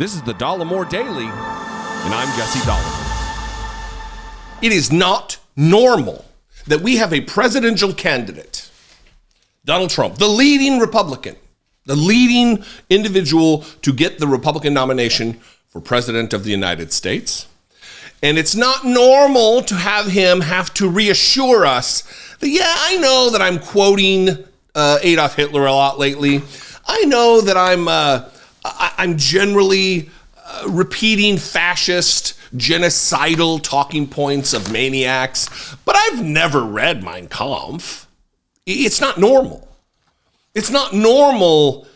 This is the Dollemore Daily, and I'm Jesse Dollemore. It is not normal that we have a presidential candidate, Donald Trump, the leading Republican, the leading individual to get the Republican nomination for president of the United States. And it's not normal to have him have to reassure us that, yeah, I know that I'm quoting Adolf Hitler a lot lately. I know that I'm generally repeating fascist, genocidal talking points of maniacs, but I've never read Mein Kampf. It's not normal. It's not normal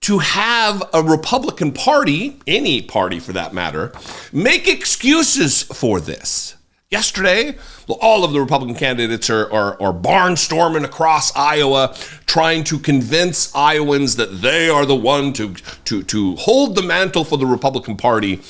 to have a Republican Party, any party for that matter, make excuses for this. Yesterday, all of the Republican candidates are barnstorming across Iowa, trying to convince Iowans that they are the one to hold the mantle for the Republican Party.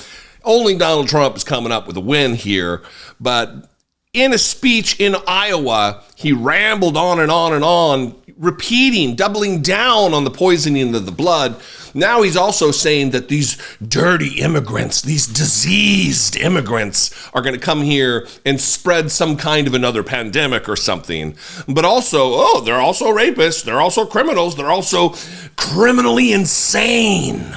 Only Donald Trump is coming up with a win here, but in a speech in Iowa, he rambled on and on and on, repeating, doubling down on the poisoning of the blood. Now he's also saying that these dirty immigrants, these diseased immigrants are going to come here and spread some kind of another pandemic or something. But also, they're also rapists, they're also criminals, they're also criminally insane.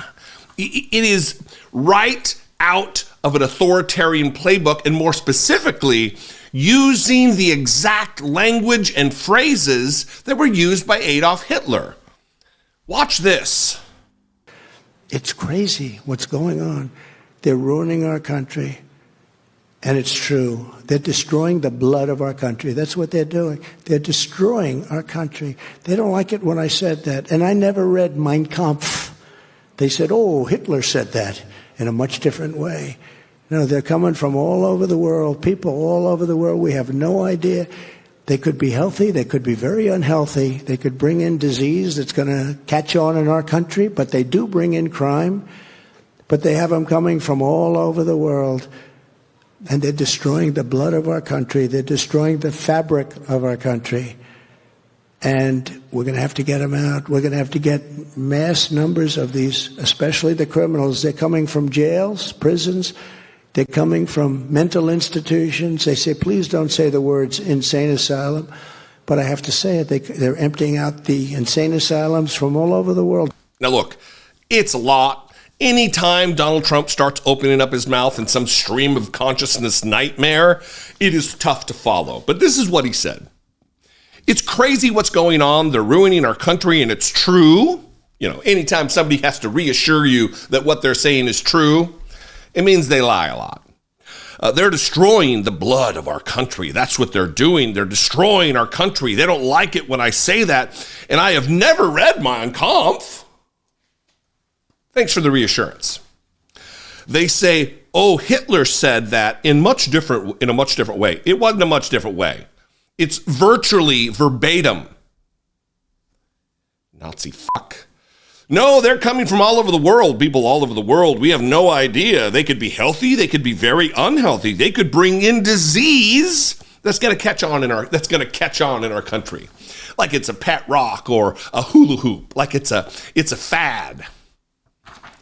It is right out of an authoritarian playbook, and more specifically, using the exact language and phrases that were used by Adolf Hitler. Watch this. It's crazy what's going on. They're ruining our country, and it's true. They're destroying the blood of our country. That's what they're doing. They're destroying our country. They don't like it when I said that, and I never read Mein Kampf. They said, oh, Hitler said that in a much different way. No, they're coming from all over the world, people all over the world. We have no idea. They could be healthy. They could be very unhealthy. They could bring in disease that's going to catch on in our country, but they do bring in crime. But they have them coming from all over the world, and they're destroying the blood of our country. They're destroying the fabric of our country. And we're going to have to get them out. We're going to have to get mass numbers of these, especially the criminals. They're coming from jails, prisons. They're coming from mental institutions. They say, please don't say the words insane asylum. But I have to say it. They're emptying out the insane asylums from all over the world. Now, look, it's a lot. Anytime Donald Trump starts opening up his mouth in some stream of consciousness nightmare, it is tough to follow. But this is what he said. It's crazy what's going on. They're ruining our country, and it's true. You know, anytime somebody has to reassure you that what they're saying is true, it means they lie a lot. They're destroying the blood of our country. That's what they're doing. They're destroying our country. They don't like it when I say that. And I have never read Mein Kampf. Thanks for the reassurance. They say, oh, Hitler said that in a much different way. It wasn't a much different way. It's virtually verbatim. Nazi fuck. No, they're coming from all over the world, people all over the world. We have no idea. They could be healthy. They could be very unhealthy. They could bring in disease that's going to catch on in our country. Like it's a pet rock or a hula hoop. Like it's a fad.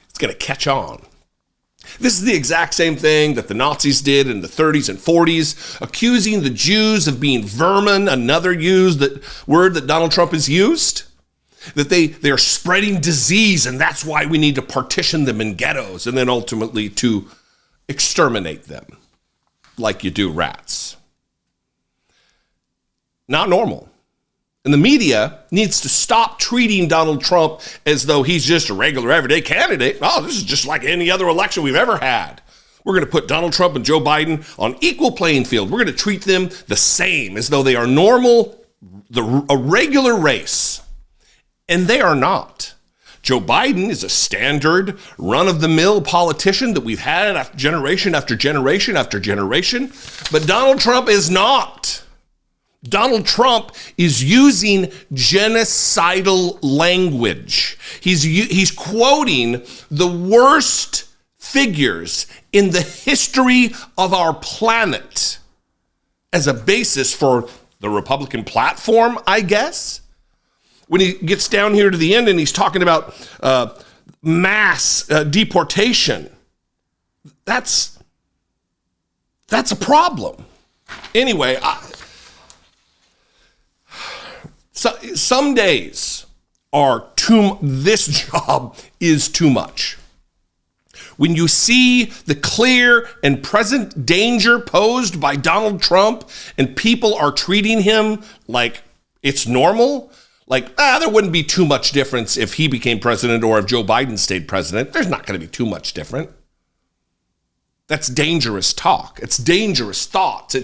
It's going to catch on. This is the exact same thing that the Nazis did in the 30s and 40s, accusing the Jews of being vermin, another word that Donald Trump has used. That they are spreading disease, and that's why we need to partition them in ghettos and then ultimately to exterminate them like you do rats. Not normal. And the media needs to stop treating Donald Trump as though he's just a regular everyday candidate. Oh, this is just like any other election we've ever had. We're going to put Donald Trump and Joe Biden on equal playing field. We're going to treat them the same as though they are normal, a regular race. And they are not. Joe Biden is a standard run-of-the-mill politician that we've had after generation after generation after generation. But Donald Trump is not. Donald Trump is using genocidal language. He's quoting the worst figures in the history of our planet as a basis for the Republican platform, I guess. When he gets down here to the end and he's talking about mass deportation. That's a problem. Anyway, some days this job is too much. When you see the clear and present danger posed by Donald Trump and people are treating him like it's normal, like, there wouldn't be too much difference if he became president or if Joe Biden stayed president. There's not going to be too much different. That's dangerous talk. It's dangerous thoughts.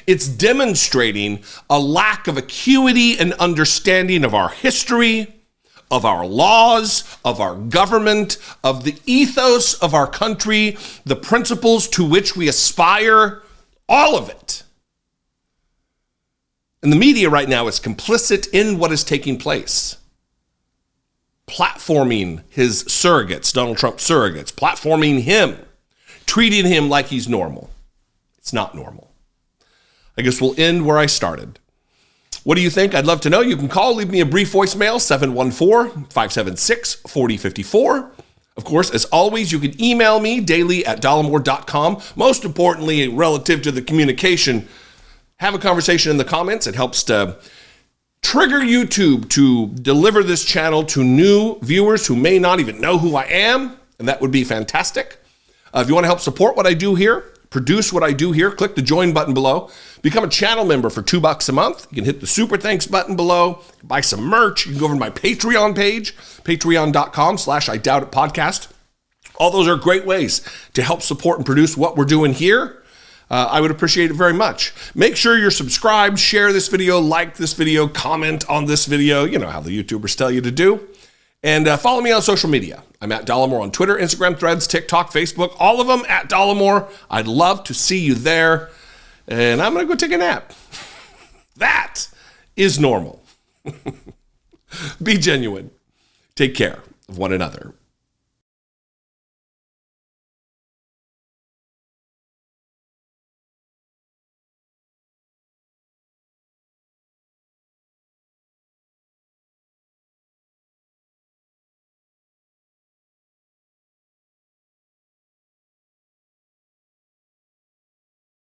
It's demonstrating a lack of acuity and understanding of our history, of our laws, of our government, of the ethos of our country, the principles to which we aspire, all of it. And the media right now is complicit in what is taking place. Platforming his surrogates, Donald Trump's surrogates, platforming him, treating him like he's normal. It's not normal. I guess we'll end where I started. What do you think? I'd love to know. You can call, leave me a brief voicemail, 714-576-4054. Of course, as always, you can email me daily at dollemore.com. Most importantly, relative to the communication, have a conversation in the comments. It helps to trigger YouTube to deliver this channel to new viewers who may not even know who I am, and that would be fantastic. If you want to help support what I do here, produce what I do here, click the join button below. Become a channel member for $2 a month. You can hit the super thanks button below, buy some merch. You can go over to my Patreon page, patreon.com/IDoubtItPodcast. All those are great ways to help support and produce what we're doing here. I would appreciate it very much. Make sure you're subscribed, share this video, like this video, comment on this video. You know how the YouTubers tell you to do. And follow me on social media. I'm at Dollemore on Twitter, Instagram, Threads, TikTok, Facebook, all of them at Dollemore. I'd love to see you there. And I'm going to go take a nap. That is normal. Be genuine. Take care of one another.